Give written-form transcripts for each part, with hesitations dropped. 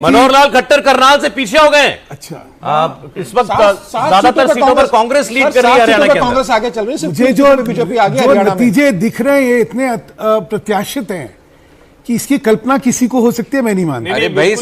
मनोहर लाल खट्टर करनाल से पीछे हो गए। अच्छा, इस वक्त ज्यादातर सीटों पर कांग्रेस लीड कर रही है हरियाणा के अंदर। कांग्रेस आगे चल रही है। मुझे जो बीजेपी आगे जो नतीजे दिख रहे हैं ये इतने प्रत्याशित हैं कि इसकी कल्पना किसी को हो सकती है, मैं नहीं मानता। अरे भाई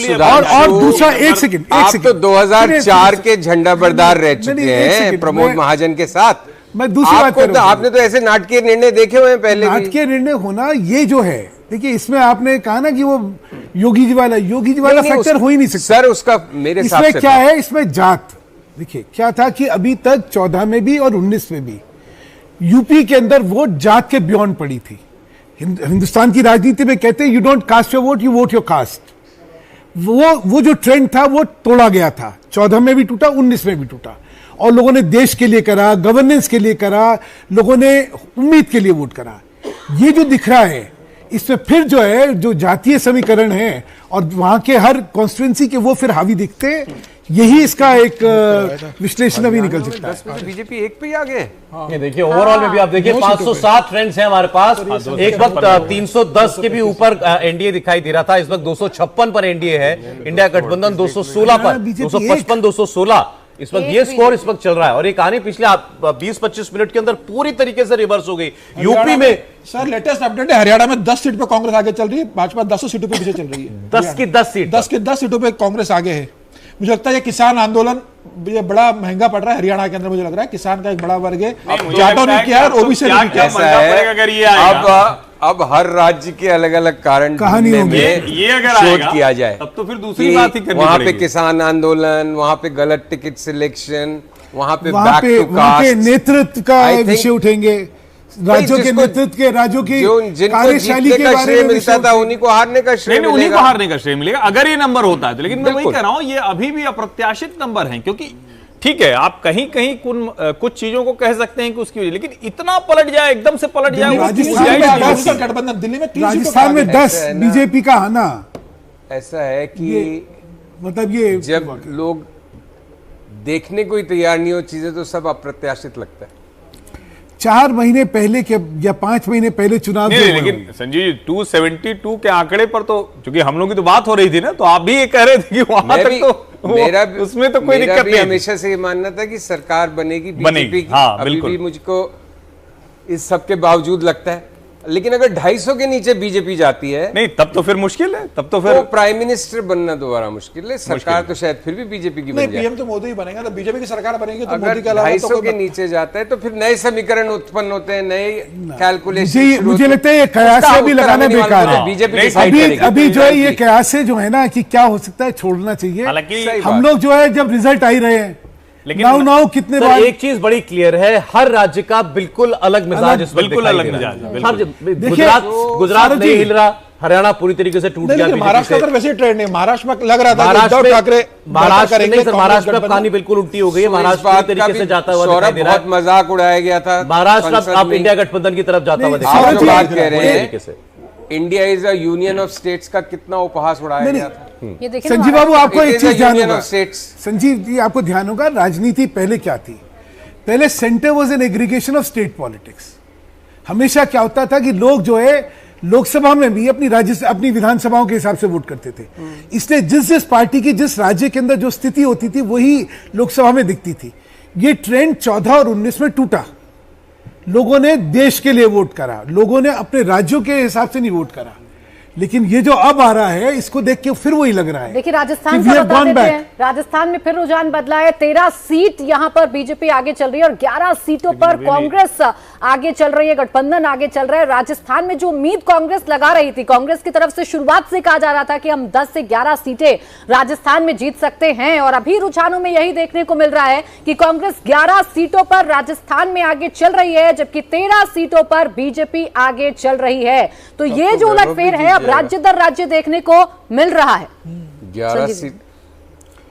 और दूसरा एक सेकंड, आप तो 2004 के झंडा बरदार रह चुके हैं प्रमोद महाजन के साथ। मैं दूसरी बात कर रहा हूं। आपने तो ऐसे नाटकीय निर्णय देखे हुए हैं पहले। नाटकीय निर्णय होना ये जो है, देखिए इसमें आपने कहा ना कि वो योगी जी वाला फैक्टर हो ही नहीं सकता। सर उसका मेरे हिसाब से इसमें क्या है, इसमें जात। देखिए क्या था कि अभी तक 14 में भी और 19 में भी यूपी के अंदर वोट जात के बियॉन्ड पड़ी थी। हिंदुस्तान की राजनीति में कहते हैं you don't cast your vote, you vote your caste. वो जो ट्रेंड था वो तोड़ा गया था। 14 में भी टूटा, 19 में भी टूटा। और लोगों ने देश के लिए करा, गवर्नेंस के लिए करा, लोगों ने उम्मीद के लिए वोट करा। ये जो दिख रहा है इसमें फिर जो है, जो जातीय समीकरण है और वहां के हर कॉन्स्टिट्यूएंसी के वो फिर हावी दिखते, यही इसका एक विश्लेषण अभी निकल सकता है। बीजेपी एक पे ही आ गए। ये देखिए ओवरऑल में भी आप देखिए 507 ट्रेंड्स हैं हमारे पास। एक वक्त 310 के भी ऊपर एनडीए दिखाई दे रहा था। इस वक्त 256 पर एनडीए है। इंडिया गठबंधन 216 पर, 255 216 इस वक्त ये स्कोर इस वक्त चल रहा है। और ये कहानी पिछले 20-25 मिनट के अंदर पूरी तरीके से रिवर्स हो गई। यूपी में सर लेटेस्ट अपडेट है, हरियाणा में 10 सीट पे कांग्रेस आगे चल रही है, भाजपा 10 सीटों पे पीछे चल रही है। 10 की 10 सीट, 10 की 10 सीटों पे कांग्रेस आगे है। मुझे लगता है ये किसान आंदोलन ये बड़ा महंगा पड़ रहा है हरियाणा के अंदर। मुझे लग रहा है किसान का एक बड़ा वर्ग है, जाटों ने किया और ओबीसी ने भी किया। अब हर राज्य के अलग अलग कारण कहानी होगी, ये अगर शोध किया जाए तब तो फिर दूसरी बात ही करनी वहां पे किसान आंदोलन, वहां पे गलत टिकट सिलेक्शन, वहां पे नेतृत्व का विषय उठेंगे, राज्यों के नेतृत्व के, राज्यों की कार्यशैली के बारे में मिलता था, उन्हीं को हारने का श्रेय मिलेगा। उन्हीं को हारने का श्रेय मिलेगा अगर ये नंबर होता है तो। लेकिन मैं वही कह रहा हूं ये अभी भी अप्रत्याशित नंबर है। क्योंकि ठीक है आप कहीं कहीं कुछ चीजों को कह सकते हैं कि उसकी वजह, लेकिन इतना पलट जाए, एकदम से पलट जाए। गठबंधन दिल्ली में, राजस्थान में 10 बीजेपी का आना ऐसा है कि मतलब ये जब लोग देखने को ही तैयार नहीं हो चीजें तो सब अप्रत्याशित लगता है। 4 महीने पहले के या 5 महीने पहले चुनाव नहीं, लेकिन संजीव 272 के आंकड़े पर तो चूंकि हम लोग की तो बात हो रही थी ना, तो आप भी ये कह रहे थे कि वहां तक तो उसमें तो कोई दिक्कत नहीं। हमेशा से ये मानना था कि सरकार बनेगी बीजेपी की। हाँ, अभी भी मुझको इस सब के बावजूद लगता है। लेकिन अगर 250 के नीचे बीजेपी जाती है नहीं तब तो फिर मुश्किल है। तब तो फिर तो प्राइम मिनिस्टर बनना दोबारा मुश्किल है। सरकार तो शायद फिर भी बीजेपी की बन जाए। पीएम तो मोदी ही बनेगा, तो बीजेपी की सरकार बनेगी तो अगर मोदी के अलावा 250 के नीचे जाता है तो फिर नए समीकरण उत्पन्न होते हैं, नए कैलकुलेशन। मुझे लगता है ये कयास भी लगाना बेकार है। बीजेपी अभी जो है ये कयास जो है ना कि क्या हो सकता है, छोड़ना चाहिए। हालांकि हम लोग जो है जब रिजल्ट आ ही रहे हैं, लेकिन नाउ कितने बार एक चीज बड़ी क्लियर है, हर राज्य का बिल्कुल अलग मिजाज, बिल्कुल अलग मिजाज। गुजरात नहीं हिल रहा, हरियाणा पूरी तरीके से टूट गया। महाराष्ट्र का वैसे ट्रेंड नहीं, महाराष्ट्र में लग रहा था महाराष्ट्र महाराष्ट्र में कहानी बिल्कुल उल्टी हो गई है। महाराष्ट्र पूरी तरीके से जाता हुआ दिखाई दे रहा है। बहुत मजाक उड़ाया गया था महाराष्ट्र अब इंडिया गठबंधन की तरफ जाता हुआ दिखाई दे रहा है। कह रहे हैं India is a union of states का कितना उपहास उड़ाया गया था। संजीव बाबू आपको एक चीज ध्यान होगा, संजीव जी आपको ध्यान होगा, राजनीति पहले क्या थी? पहले centre was an aggregation of state politics. हमेशा क्या होता था कि लोग जो है लोकसभा में भी अपनी विधानसभाओं के हिसाब से वोट करते थे। इसलिए जिस पार्टी की जिस राज्य के अंदर जो स्थिति होती थी वही लोकसभा में दिखती थी। ये ट्रेंड 14 और 19 में टूटा। लोगों ने देश के लिए वोट करा, लोगों ने अपने राज्यों के हिसाब से नहीं वोट करा। लेकिन ये जो अब आ रहा है इसको देख के फिर वही लग रहा है। देखिए राजस्थान का बता देते हैं, राजस्थान में फिर रुझान बदला है। 13 सीट यहां पर बीजेपी आगे चल रही है और 11 सीटों पर कांग्रेस आगे चल रही है, गठबंधन आगे चल रहा है। राजस्थान में जो उम्मीद कांग्रेस लगा रही थी, कांग्रेस की तरफ से शुरुआत से कहा जा रहा था कि हम 10 से 11 सीटें राजस्थान में जीत सकते हैं, और अभी रुझानों में यही देखने को मिल रहा है कि कांग्रेस 11 सीटों पर राजस्थान में आगे चल रही है, जबकि 13 सीटों पर बीजेपी आगे चल रही है। तो ये जो उलटफेर है अब राज्य दर राज्य देखने को मिल रहा है। 11 सीट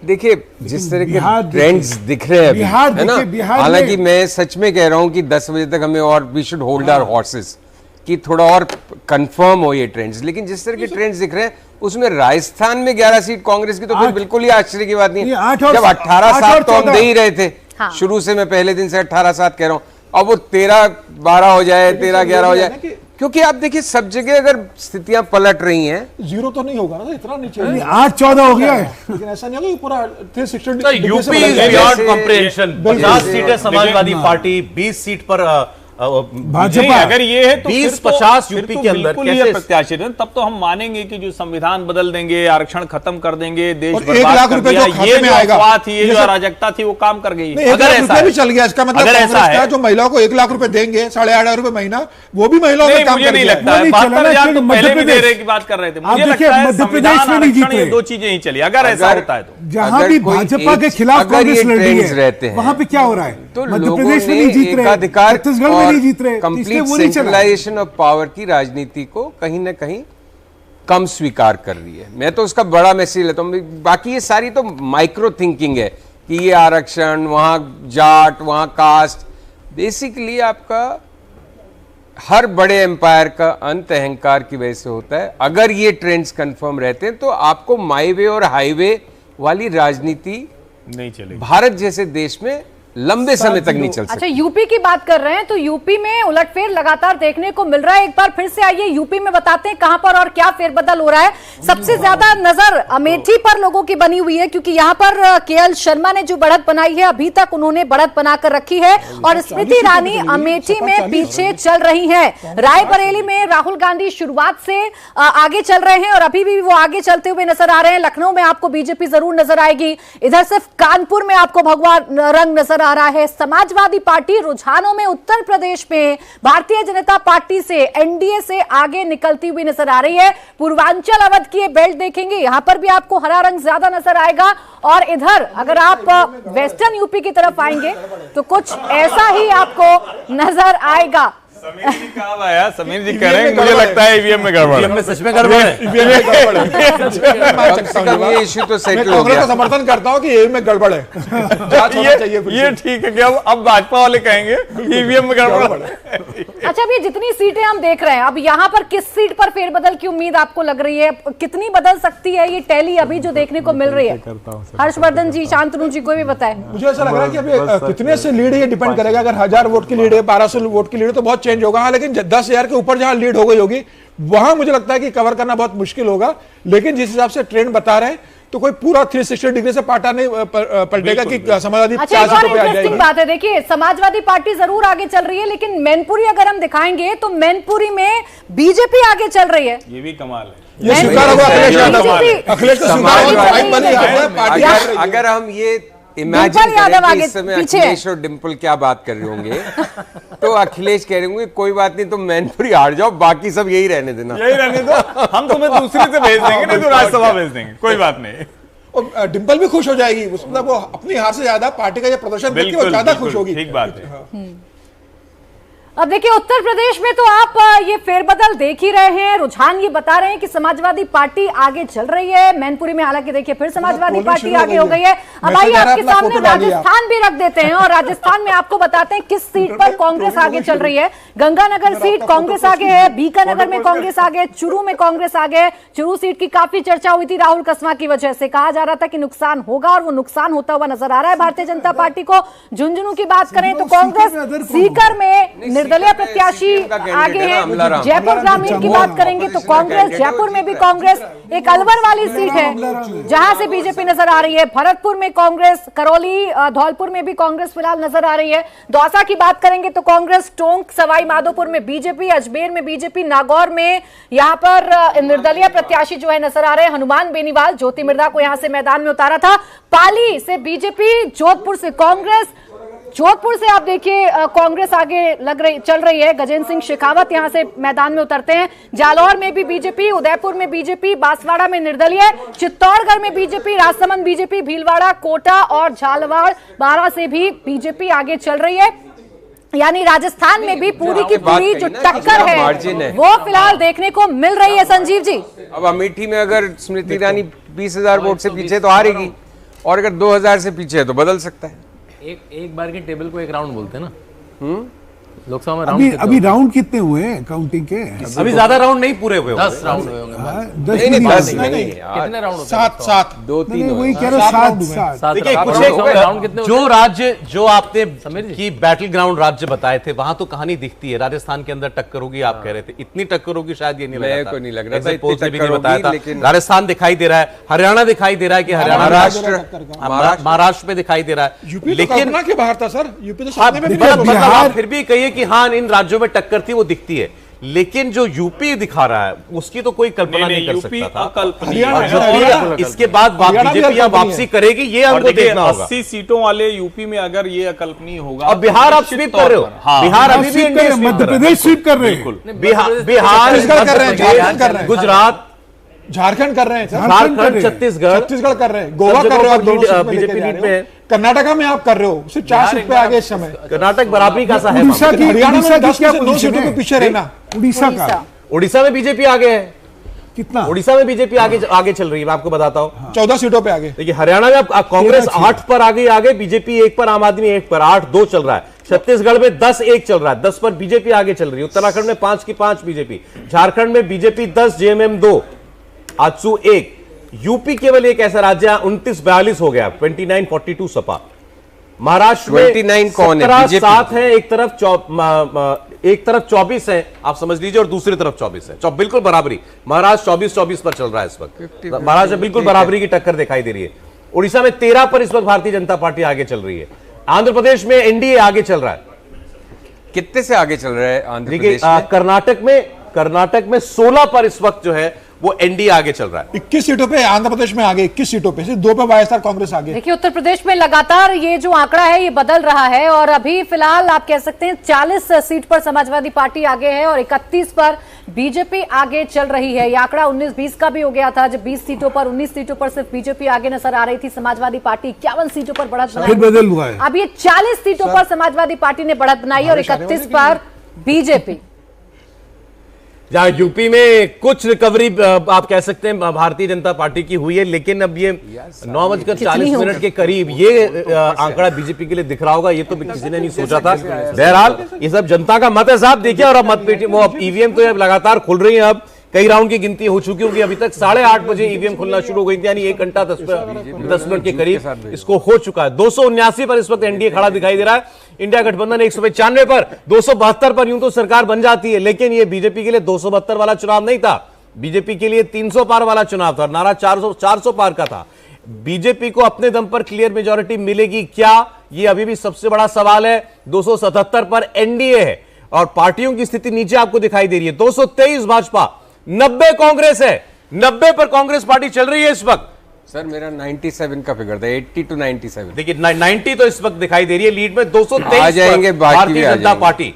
देखिए जिस तरह के ट्रेंड्स दिख रहे हैं अभी, है ना। हालांकि मैं सच में कह रहा हूं कि 10 बजे तक हमें और we should hold our horses कि थोड़ा और कंफर्म हो ये ट्रेंड्स। लेकिन जिस तरह के ट्रेंड्स दिख रहे हैं उसमें राजस्थान में 11 सीट कांग्रेस की तो फिर बिल्कुल ही आश्चर्य की बात नहीं है। जब 18-7 तो हम दे ही रहे थे शुरू से, मैं पहले दिन से 18-7 कह रहा हूं। अब वो 13-12 हो जाए, 13-11 हो जाए, क्योंकि आप देखिए सब जगह अगर स्थितियां पलट रही हैं, जीरो तो नहीं होगा ना, इतना नीचे 8-14 हो गया है, लेकिन ऐसा नहीं होगा कि पूरा 360 यूपी इज बियॉन्ड कॉम्प्रिहेंशन। 50 सीटें समाजवादी पार्टी, 20 सीट पर भाजपा। अगर ये है तो 20-50 यूपी के अंदर बिल्कुल ये प्रत्याशित है। तब तो हम मानेंगे कि जो संविधान बदल देंगे, आरक्षण खत्म कर देंगे, देश और 1 लाख रुपए जो खाते में आएगा, अफवाह थी, ये जो अराजकता थी वो काम कर गई। अगर ऐसा भी चल गया, इसका मतलब कांग्रेस का जो महिलाओं को 1 लाख रुपए देंगे, 8.5 रुपए महीना, वो भी महिलाओं में काम मुझे नहीं लगता है। 72,000 तो पहले भी दे रहे की बात कर रहे थे। मुझे लगता है मध्य प्रदेश में नहीं जीत रहे, दो चीजें ही चली। अगर ऐसा होता है तो जहां भी भाजपा के खिलाफ कांग्रेस लड़ रही है, वहां पे क्या हो रहा है? तो मध्य लोगों प्रदेश में ने नहीं जीत रहे, एकाधिकार छत्तीसगढ़ में नहीं जीत रहे, कंप्लीट सेंट्रलाइजेशन ऑफ पावर की राजनीति को कहीं ना कहीं कम स्वीकार कर रही है। मैं तो उसका बड़ा मैसेज लेता हूं। बाकी ये सारी तो माइक्रो थिंकिंग है कि ये आरक्षण, वहां जाट, वहां कास्ट, बेसिकली आपका हर बड़े एम्पायर का अंत अहंकार की वजह से होता है। अगर ये ट्रेंड्स कंफर्म रहते हैं तो आपको माई वे और हाईवे वाली राजनीति नहीं चलेगी, भारत जैसे देश में लंबे समय तक नहीं चल सकती। अच्छा, यूपी की बात कर रहे हैं तो यूपी में उलटफेर लगातार देखने को मिल रहा है। एक बार फिर से आइए यूपी में बताते हैं कहां पर और क्या फेरबदल हो रहा है। सबसे ज्यादा नजर अमेठी पर लोगों की बनी हुई है, क्योंकि यहां पर केएल शर्मा ने जो बढ़त बनाई है, अभी तक उन्होंने बढ़त बनाकर रखी है और स्मृति ईरानी अमेठी में पीछे चल रही है। रायबरेली में राहुल गांधी शुरुआत से आगे चल रहे हैं और अभी भी वो आगे चलते हुए नजर आ रहे हैं। लखनऊ में आपको बीजेपी जरूर नजर आएगी, इधर सिर्फ कानपुर में आपको भगवा रंग नजर आ रहा है। समाजवादी पार्टी रुझानों में उत्तर प्रदेश में भारतीय जनता पार्टी से, एनडीए से आगे निकलती हुई नजर आ रही है। पूर्वांचल अवध की ये बेल्ट देखेंगे, यहां पर भी आपको हरा रंग ज्यादा नजर आएगा और इधर अगर आप वेस्टर्न यूपी की तरफ आएंगे तो कुछ ऐसा ही आपको नजर आएगा। समीर जी कहाँ आया? समीर जी कह रहे हैं मुझे लगता है ईवीएम में गड़बड़ है। में सच में गड़बड़ है। ये इश्यू तो सेटल हो कांग्रेस गया। का समर्थन करता हूं कि ईवीएम में गड़बड़ है। जांच होना चाहिए फिर ये से। ठीक है कि अब भाजपा वाले कहेंगे ईवीएम में गड़बड़ है। अच्छा, अभी जितनी सीटें हम देख रहे हैं, अब यहाँ पर किस सीट पर फेरबदल की उम्मीद आपको लग रही है? कितनी बदल सकती है ये टैली अभी जो देखने को मिल रही है? हर्षवर्धन जी, शांतनु जी, कोई भी बताए। मुझे ऐसा लग रहा है कि अभी कितने से लीड है डिपेंड करेगा। अगर 1000 वोट की लीड है, 1200 वोट की लीड है तो बहुत चेंज होगा। लेकिन 10,000 के ऊपर जहां लीड हो गई होगी वहां मुझे लगता है कि कवर करना बहुत मुश्किल होगा। लेकिन जिस हिसाब से ट्रेंड बता रहे हैं तो कोई पूरा 360 डिग्री से पाटा नहीं पलटेगा कि समाजवादी अच्छा, एक और इंटरेस्टिंग बात है, देखिए समाजवादी पार्टी जरूर आगे चल रही है, लेकिन मैनपुरी अगर हम दिखाएंगे तो मैनपुरी में बीजेपी आगे चल रही है। ये भी कमाल है। ये स्वीकार होगा अखिलेश यादव। अखिलेश का स्वीकार। अगर हम ये इमेजिन करें कि इस समय अखिलेश और डिंपल क्या बात कर रहे होंगे तो अखिलेश कह रहे होंगे कोई बात नहीं, तुम मैनपुरी हार जाओ, बाकी सब यही रहने देना। यही रहने दो, हम तुम्हें दूसरी से भेज देंगे, नहीं तो राज्यसभा भेज देंगे, कोई बात नहीं। और डिंपल भी खुश हो जाएगी, मतलब वो अपनी हार से ज्यादा पार्टी का ये प्रदर्शन देख के वो ज्यादा खुश होगी। ठीक बात है। अब देखिए उत्तर प्रदेश में तो आप ये फेरबदल देख ही रहे हैं, रुझान ये बता रहे हैं कि समाजवादी पार्टी आगे चल रही है। मैनपुरी में हालांकि देखिए फिर समाजवादी पार्टी आगे हो गई है। अब आइए आपके सामने राजस्थान भी रख देते हैं और राजस्थान में आपको बताते हैं किस सीट पर कांग्रेस आगे चल रही है। गंगानगर सीट कांग्रेस आगे है, बीकानगर में कांग्रेस आगे, चुरू में कांग्रेस आगे। चुरू सीट की काफी चर्चा हुई थी राहुल कसवा की वजह से, कहा जा रहा था कि नुकसान होगा और वो नुकसान होता हुआ नजर आ रहा है भारतीय जनता पार्टी को। झुंझुनू की बात करें तो कांग्रेस सीकर में निर्दलीय प्रत्याशी आगे है। जयपुर ग्रामीण की बात करेंगे तो कांग्रेस, जयपुर में भी कांग्रेस, एक अलवर वाली सीट है जहां से बीजेपी नजर आ रही है। भरतपुर में कांग्रेस, करौली धौलपुर में भी कांग्रेस फिलहाल नजर आ रही है। दौसा की बात करेंगे तो कांग्रेस, टोंक सवाई माधोपुर में बीजेपी, अजमेर में बीजेपी, नागौर में यहां पर निर्दलीय प्रत्याशी जो है नजर आ रहे हैं हनुमान बेनीवाल, ज्योति मिर्धा को यहां से मैदान में उतारा था। पाली से बीजेपी, जोधपुर से कांग्रेस, जोधपुर से आप देखिए कांग्रेस आगे चल रही है। गजेंद्र सिंह शेखावत यहां से मैदान में उतरते हैं। जालौर में भी बीजेपी, उदयपुर में बीजेपी, बांसवाड़ा में निर्दलीय, चित्तौड़गढ़ में बीजेपी, राजसमंद बीजेपी, भीलवाड़ा, कोटा और झालावाड़ बारां से भी बीजेपी आगे चल रही है। यानी राजस्थान में भी पूरी की पूरी जो टक्कर है वो फिलहाल देखने को मिल रही है। संजीव जी, अब अमेठी में अगर स्मृति ईरानी 20,000 वोट से पीछे तो हारेगी और अगर 2,000 से पीछे है तो बदल सकता है। एक बार की टेबल को एक राउंड बोलते हैं ना। लोकसभा में अभी राउंड कितने हुए हैं काउंटिंग के? अभी ज्यादा राउंड नहीं पूरे हुए 10 राउंड हुए होंगे। कितने राउंड? 7 2-3 वही कह रहे 7 देखिए कुछ राउंड कितने जो राज्य जो आपने की बैटल ग्राउंड राज्य बताए थे वहां तो कहानी दिखती है। राजस्थान के अंदर टक्कर होगी आप कह रहे थे, इतनी टक्कर होगी शायद ये नहीं लगा था। को नहीं लग रहा था Exit polls ने भी नहीं इतनी बताया था। लेकिन राजस्थान दिखाई दे रहा है, हरियाणा दिखाई दे रहा है कि हरियाणा महाराष्ट्र में दिखाई दे रहा है, यूपी तो लेकिन कल्पना के बाहर था सर। यूपी तो आप सपने में भी मतलब नहीं आप फिर भी कहिए कि हाँ इन राज्यों में टक्कर थी वो दिखती है, लेकिन जो यूपी दिखा रहा है उसकी तो कोई कल्पना नहीं कर सकता था। और जब भी इसके बाद बीजेपी वापसी करेगी ये हमको देखना होगा। 80 सीटों वाले यूपी में अगर ये अकल्पनीय होगा, अब बिहार आप स्वीप कर रहे हो, बिहार अभी भी एनडीए स्वीप मध्य कर रहा है। प्रदेश स्वीप कर रहे हैं, बिहार छत्तीसगढ़ कर रहे हैं, झारखंड कर रहे हैं। गुजरात, झारखंड कर रहे हैं सर, झारखंड, छत्तीसगढ़ कर रहे हैं, गोवा कर रहे हो, आप दोनों सीट में लेके बीजेपी जा लीड रहे में हो। है। कर्नाटका में आप कर रहे हो सिर्फ 4 सीट पे आगे इस समय। कर्नाटक बराबरी का सा है उड़ीसा मामला। की हरियाणा में 10 क्या में से 9 पोजीशन सीटों पे है? पीछे रहना। उड़ीसा का उड़ीसा में बीजेपी आगे है, कितना? उड़ीसा में बीजेपी आगे चल रही है, मैं आपको बताता हूँ। 14 सीटों पे आगे। देखिए हरियाणा में अब कांग्रेस 8 पर आगे, बीजेपी 1 पर, आम आदमी 1 पर, 8-2 चल रहा है। छत्तीसगढ़ में 10-1 चल रहा है, 10 पर बीजेपी आगे चल रही है। उत्तराखंड में 5 की 5 बीजेपी, झारखंड में बीजेपी 10, जेएमएम 2, आजसू 1। यूपी केवल एक ऐसा राज्य है 29-42 हो गया, 29-42 सपा। महाराष्ट्र में 29 कौन है? 17-7 है, एक तरफ 24 है आप समझ लीजिए, और दूसरी तरफ 24 है, बिल्कुल बराबरी। महाराष्ट्र 24-24 पर चल रहा है इस वक्त। महाराष्ट्र में बिल्कुल बराबरी की टक्कर दिखाई दे रही है। उड़ीसा में 13 पर इस वक्त भारतीय जनता पार्टी आगे चल रही है। आंध्र प्रदेश में एनडीए आगे चल रहा है। कितने से आगे चल रहा है आंध्र देखिए प्रदेश में? कर्नाटक में 16 पर इस वक्त जो है वो एनडीए आगे चल रहा है। 21 सीटों पे आंध्र प्रदेश में आगे, 21 सीटों पे सिर्फ 2 पे वाईएसआर कांग्रेस आगे। देखिए उत्तर प्रदेश में लगातार ये जो आंकड़ा है ये बदल रहा है और अभी फिलहाल आप कह सकते हैं 40 सीट पर समाजवादी पार्टी आगे है और 31 पर बीजेपी आगे चल रही है। ये आंकड़ा 19-20 का भी हो गया था जब 20 सीटों पर 19 सीटों पर सिर्फ बीजेपी आगे नजर आ रही थी। समाजवादी पार्टी 51 सीटों पर बढ़त फिर बदल हुआ है। अब ये 40 सीटों पर समाजवादी पार्टी ने बढ़त बनाई और 31 पर बीजेपी। जहां यूपी में कुछ रिकवरी आप कह सकते हैं भारतीय जनता पार्टी की हुई है, लेकिन अब ये 9:40 के करीब ये आंकड़ा बीजेपी के लिए दिख रहा होगा, ये तो किसी ने नहीं सोचा था। बहरहाल ये सब जनता का मत है साहब। देखिए और अब मत पेटी वो अब ईवीएम तो अब लगातार खुल रही है, अब कई राउंड की गिनती हो चुकी होगी। अभी तक 8:30 बजे ईवीएम खुलना शुरू हो गई थी, यानी 1 घंटा 10 मिनट के करीब इसको हो चुका है। 279 पर इस वक्त एनडीए खड़ा दिखाई दे रहा है। इंडिया गठबंधन 195 पर, 272 पर यूं तो सरकार बन जाती है, लेकिन ये बीजेपी के लिए 272 वाला चुनाव नहीं था, बीजेपी के लिए 300 पार वाला चुनाव था। नारा 400 पार का था। बीजेपी को अपने दम पर क्लियर मेजॉरिटी मिलेगी क्या, ये अभी भी सबसे बड़ा सवाल है। 277 पर एनडीए है और पार्टियों की स्थिति नीचे आपको दिखाई दे रही है। 223 भाजपा, 90 कांग्रेस है, 90 पर कांग्रेस पार्टी चल रही है इस वक्त। सर मेरा 97 का फिगर था, 80 to 97। देखिए 90 तो इस वक्त दिखाई दे रही है लीड में। 223 आ जाएंगे, भारतीय जनता पार्टी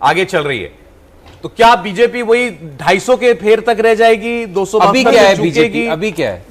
आगे चल रही है। तो क्या बीजेपी वही 250 के फेर तक रह जाएगी? 200 अभी क्या है बीजेपी? अभी क्या है?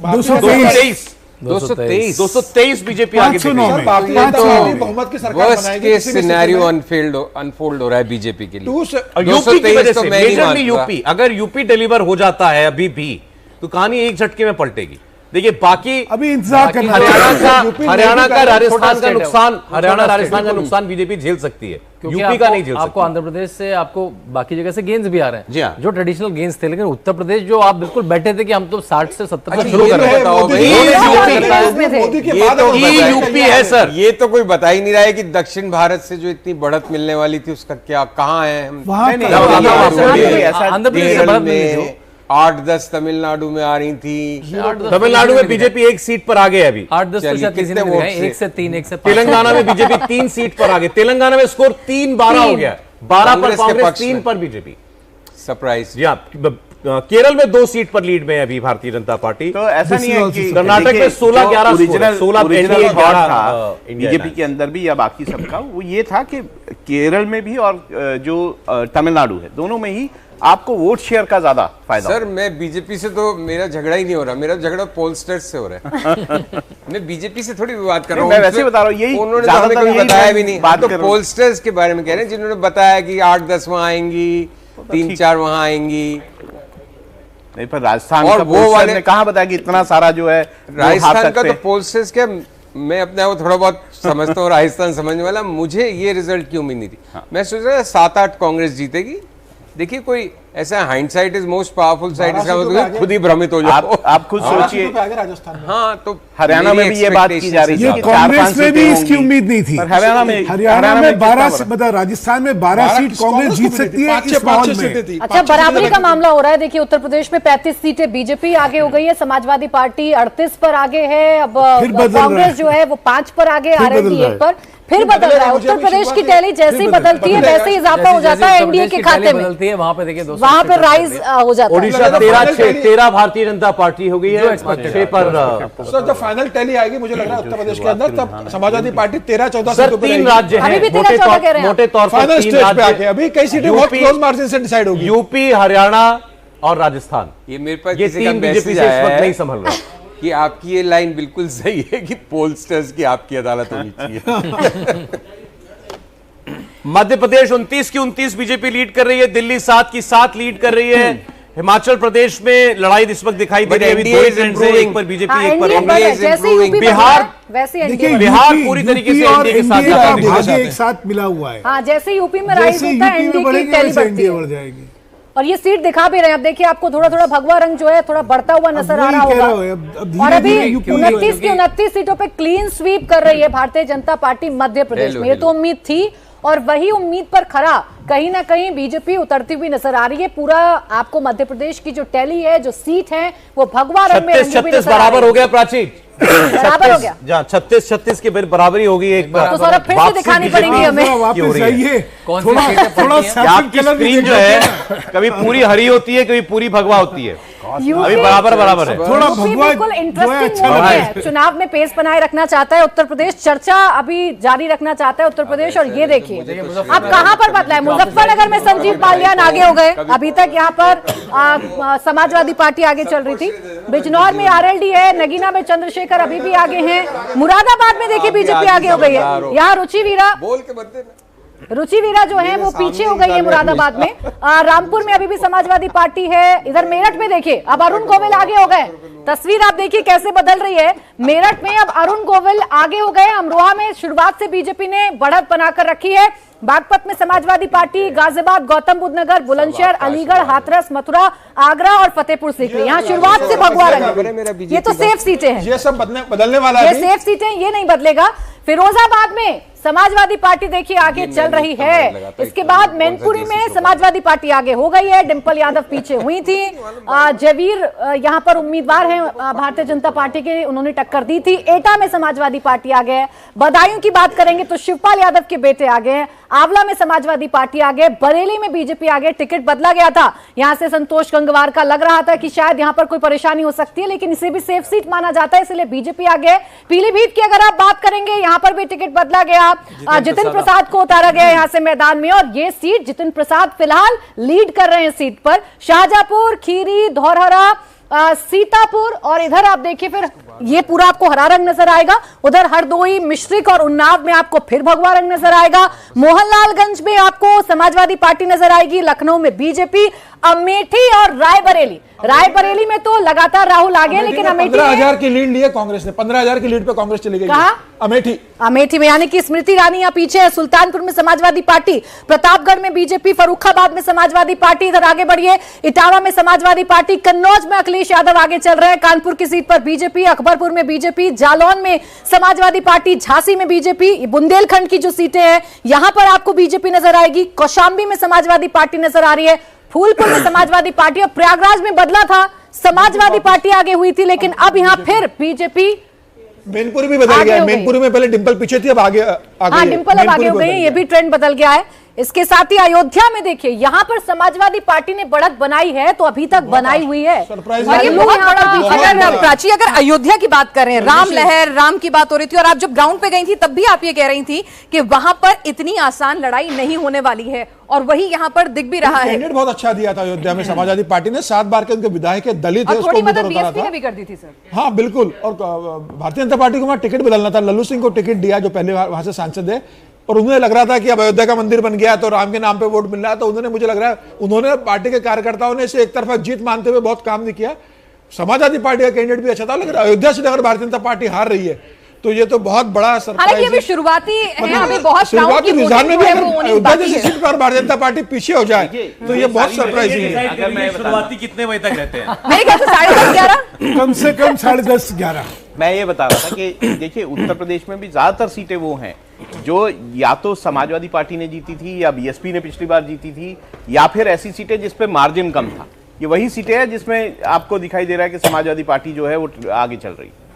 223 बीजेपी आगे दिख रही है। भारतीय जनता पार्टी बहुमत की सरकार वर्स्ट बनाएगी। केस सिनेरियो अनफोल्ड हो रहा है बीजेपी के लिए। यूपी की वजह तो से मैं नहीं मेजरली मानता। यूपी, अगर यूपी डिलीवर हो जाता है अभी भी तो कहानी एक झटके में पलटेगी। देखिए बाकी अभी इंतजार करना हरियाणा का राजस्थान का नुकसान, हरियाणा राजस्थान का नुकसान बीजेपी झेल सकती है, यूपी का नहीं झेल सकती। आपको आंध्र प्रदेश से आपको बाकी जगह से गेंस भी आ रहे हैं जी हाँ। जो ट्रेडिशनल गेंस थे, लेकिन उत्तर प्रदेश जो आप बिल्कुल बैठे थे कि हम तो 60 से 70 अच्छा, तक शुरू ये कर तो रहे है, बताओ भाई। मोदी के बाद यूपी है सर। ये तो कोई बता ही नहीं रहा है कि दक्षिण भारत से जो इतनी बढ़त मिलने वाली थी उसका क्या, कहाँ है हम? आंध्र प्रदेश से बढ़त मिली थी। 8-10 तमिलनाडु में आ रही थी। तमिलनाडु में बीजेपी 1 सीट पर आगे अभी। 8-10 तो शायद किसी ने कितने दिखाए, वोट से? 1 से 3, 1 से 5। तेलंगाना में बीजेपी 3 सीट पर आगे। तेलंगाना में स्कोर 3-12 हो गया, 12 पर कांग्रेस के कांग्रेस, पक्ष 3 में। पर बीजेपी। सरप्राइज। जी हाँ, केरल में 2 सीट पर लीड में है अभी भारतीय जनता पार्टी। तो ऐसा नहीं है कि कर्नाटक में 16-11 ओरिजिनल एनडीए थॉट था इंडिया बीजेपी के अंदर भी या बाकी सबका, वो ये था कि केरल में भी और जो तमिलनाडु है दोनों में ही आपको वोट शेयर का ज्यादा फायदा। सर मैं बीजेपी से तो मेरा झगड़ा ही नहीं हो रहा, मेरा झगड़ा पोलस्टर्स से हो रहा है। मैं बीजेपी से थोड़ी बात कर रहा हूँ, मैं वैसे बता रहा हूँ, यही उन्होंने तो हमें ज्यादातर कभी यही बताया भी नहीं। बात तो कर रहा हूँ। पोलस्टर्स के बारे में कह रहे हैं जिन्होंने बताया कि 8-10 वहां आएंगी, 3-4 वहां आएंगी। नहीं पर राजस्थान और का वो पोलस्टर वाले ने कहा बताया कि इतना सारा जो है राजस्थान का तो पोलस्टर्स क्या मैं अपने आप को थोड़ा बहुत समझता हूँ राजस्थान समझने वाला, मुझे ये रिजल्ट की उम्मीद नहीं थी। मैं सोच रहा था 7-8 कांग्रेस जीतेगी। देखिए कोई ऐसा hindsight is most powerful side, इसका मतलब खुद ही भ्रमित हो जाओ। आप खुद सोचिए, राजस्थान में हाँ तो हरियाणा में भी ये बात की जा रही है, कांग्रेस में भी इसकी उम्मीद नहीं थी। हरियाणा में 12 मतलब राजस्थान में 12 सीट कांग्रेस जीत सकती है इस माहौल में। अच्छा, बराबरी का मामला हो रहा है। देखिए उत्तर प्रदेश में 35 सीटें बीजेपी आगे हो गई है, समाजवादी पार्टी 38 पर आगे है, अब कांग्रेस जो है वो 5 पर आगे, आरएलडी 1 पर फिर बदल रहा है। उत्तर प्रदेश की टैली जैसे ही बदलती है वैसे ही इजाफा हो जाता है एनडीए के खाते में, बदलती है वहां पे देखिए वहां पे राइज हो जाता है। ओडिशा 13 भारतीय जनता पार्टी हो गई है, 6 पर। सर जब फाइनल टैली आएगी मुझे लग रहा है उत्तर प्रदेश के अंदर, तब समाजवादी पार्टी 13-14 सर 3 राज्य हैं, मोटे तौर पर 3 राज्य। अभी कई सीटें बहुत क्लोज मार्जिन से डिसाइड होगी, यूपी, हरियाणा और राजस्थान। ये मेरे पास ये किसी का 3 बीजेपी से इस वक्त नहीं संभल रहा कि आपकी ये लाइन बिल्कुल सही है कि पोलस्टर्स की आपकी अदालत होनी चाहिए। मध्य प्रदेश 29 की 29 बीजेपी लीड कर रही है, दिल्ली 7 की 7 लीड कर रही है, हिमाचल प्रदेश में लड़ाई इस वक्त दिखाई दे रही है। अभी 2 ट्रेंड्स हैं, एक पर बीजेपी, एक पर बिहार। बिहार पूरी तरीके से एनडीए के साथ एक साथ मिला हुआ है। हाँ, जैसे यूपी में राइज होता है एनडीए की टैली बढ़ जाएगी और ये सीट दिखा भी रहे हैं। अब देखिए आपको थोड़ा थोड़ा भगवा रंग जो है थोड़ा बढ़ता हुआ नजर आ रहा होगा। और अभी 29 की 29 सीटों पे क्लीन स्वीप कर रही है भारतीय जनता पार्टी मध्य प्रदेश में। ये तो उम्मीद थी और वही उम्मीद पर खरा कहीं ना कहीं बीजेपी उतरती हुई नजर आ रही है। पूरा आपको मध्य प्रदेश की जो टैली है, जो सीट है, वो भगवा रंग में 36 बराबर हो गया प्राची, बराबर हो गया। 36 की बराबरी होगी। एक तो सौरभ फिर से दिखानी पड़ेगी हमें। आपकी स्क्रीन जो है कभी पूरी हरी होती है, कभी पूरी भगवा होती है, अभी बराबर है। थोड़ा बिल्कुल इंटरेस्टिंग मोड है, चुनाव में पेस बनाए रखना चाहता है उत्तर प्रदेश, चर्चा अभी जारी रखना चाहता है उत्तर प्रदेश। और ये देखिए अब कहां पर बदला है। मुजफ्फरनगर में संजीव बालियान आगे हो गए, अभी तक यहाँ पर समाजवादी पार्टी आगे चल रही थी। बिजनौर में आरएलडी है, नगीना में चंद्रशेखर अभी भी आगे हैं, मुरादाबाद में देखिए बीजेपी आगे हो गई है। यहाँ रुचि वीरा जो है वो पीछे हो गई है मुरादाबाद में। रामपुर में अभी भी समाजवादी पार्टी है। इधर मेरठ में देखिए अब अरुण गोविल आगे हो गए। तस्वीर आप देखिए कैसे बदल रही है। मेरठ में अब अरुण गोविल आगे हो गए। अमरोहा में शुरुआत से बीजेपी ने बढ़त बनाकर रखी है। बागपत में समाजवादी पार्टी, गाजियाबाद, गौतम बुद्ध नगर, बुलंदशहर, अलीगढ़, हाथरस, मथुरा, आगरा और फतेहपुर सीकरी, यहाँ शुरुआत से भगवा रंग। ये तो सेफ सीटें हैं, ये सब बदलने वाला है। ये सेफ सीटें, ये नहीं बदलेगा। फिरोजाबाद में समाजवादी पार्टी देखिए आगे चल रही है। इसके बाद मैनपुरी में समाजवादी पार्टी आगे हो गई है, डिंपल यादव पीछे हुई थी। जवीर यहाँ पर उम्मीदवार हैं भारतीय जनता पार्टी के, उन्होंने टक्कर दी थी। एटा में समाजवादी पार्टी आगे है। बदायूं की बात करेंगे तो शिवपाल यादव के बेटे आगे हैं। आंवला में समाजवादी पार्टी आगे, बरेली में बीजेपी आगे। टिकट बदला गया था, यहां से संतोष गंगवार का लग रहा था कि शायद यहां पर कोई परेशानी हो सकती है, लेकिन इसे भी सेफ सीट माना जाता है, इसलिए बीजेपी आगे। पीलीभीत की अगर आप बात करेंगे, यहां पर भी टिकट बदला गया, जितिन प्रसाद को उतारा गया यहां से मैदान में, और ये सीट जितिन प्रसाद फिलहाल लीड कर रहे हैं सीट पर। शाहजहांपुर, खीरी, धौरहरा, सीतापुर और इधर आप देखिए फिर ये पूरा आपको हरा रंग नजर आएगा। उधर हरदोई, मिश्रिक और उन्नाव में आपको फिर भगवा रंग नजर आएगा। मोहनलालगंज में आपको समाजवादी पार्टी नजर आएगी। लखनऊ में बीजेपी, अमेठी और रायबरेली में तो लगातार राहुल आगे, लेकिन अमेठी 15,000 की लीड ली है कांग्रेस ने। 15,000 की लीड पे कांग्रेस चली गई। कहा अमेठी में, यानी कि स्मृति ईरानी यहाँ पीछे है। सुल्तानपुर में समाजवादी पार्टी, प्रतापगढ़ में बीजेपी, फर्रुखाबाद में समाजवादी पार्टी इधर आगे बढ़ी है। इटावा में समाजवादी पार्टी, कन्नौज में अखिलेश यादव आगे चल रहे हैं। कानपुर की सीट पर बीजेपी, अकबरपुर में बीजेपी, जालौन में समाजवादी पार्टी, झांसी में बीजेपी। बुंदेलखंड की जो सीटें हैं यहां पर आपको बीजेपी नजर आएगी। कौशाम्बी में समाजवादी पार्टी नजर आ रही है। फूलपुर में समाजवादी पार्टी, और प्रयागराज में बदला था, समाजवादी पार्टी आगे हुई थी, लेकिन अब यहां फिर बीजेपी। मैनपुरी भी बदल गया है। मैनपुरी में पहले डिंपल पीछे थी, अब आगे हाँ, डिंपल अब आगे हो गई है, ये भी ट्रेंड बदल गया है। इसके साथ ही अयोध्या में देखिए यहां पर समाजवादी पार्टी ने बढ़त बनाई है, तो अभी तक बनाई हुई है। और ये बहुत बड़ा, अगर प्राची अगर अयोध्या की बात करें, राम लहर, राम की बात हो रही थी, और आप जब ग्राउंड पे गई थी तब भी आप ये कह रही थी कि वहां पर इतनी आसान लड़ाई नहीं होने वाली है, और वही यहाँ पर दिख भी रहा है। कैंडिडेट बहुत अच्छा दिया था अयोध्या में समाजवादी पार्टी ने। 7 बार के उनके विधायक है, दलित है, उसको मदद बीएसपी ने भी कर दी थी सर। हाँ बिल्कुल। और भारतीय जनता पार्टी को वहां टिकट बदलना था। लल्लू सिंह को टिकट दिया जो पहले वहां से सांसद है, और उन्हें लग रहा था कि अब अयोध्या का मंदिर बन गया तो राम के नाम पे वोट मिल रहा है, तो उन्होंने, मुझे लग रहा है उन्होंने पार्टी के कार्यकर्ताओं ने इसे एक तरफा जीत मानते हुए बहुत काम नहीं किया। समाजवादी पार्टी का कैंडिडेट भी अच्छा था, लेकिन अयोध्या से अगर भारतीय जनता पार्टी हार रही है तो ये तो बहुत बड़ा हालांकि सरप्राइज अभी है। शुरुआती है, अभी बहुत शुरुआती round की रुझान में भी voting जो है अगर वो होनी अयोध्या बाकी जैसी है। सीट पर भारतीय जनता पार्टी पीछे हो जाए तो ये बहुत सरप्राइजिंग है। अगर मैं शुरुआती कितने बजे तक रहते हैं? मेरे ख्याल से 10:30-11 कम से कम 10:30-11। मैं ये बता रहा था कि देखिए उत्तर प्रदेश में भी ज्यादातर सीटें वो हैं जो या तो समाजवादी पार्टी ने जीती थी या बीएसपी ने पिछली बार जीती थी, या फिर ऐसी सीटें जिसपे मार्जिन कम था। ये वही सीटें हैं जिसमें आपको दिखाई दे रहा है कि समाजवादी पार्टी जो है वो आगे चल रही है।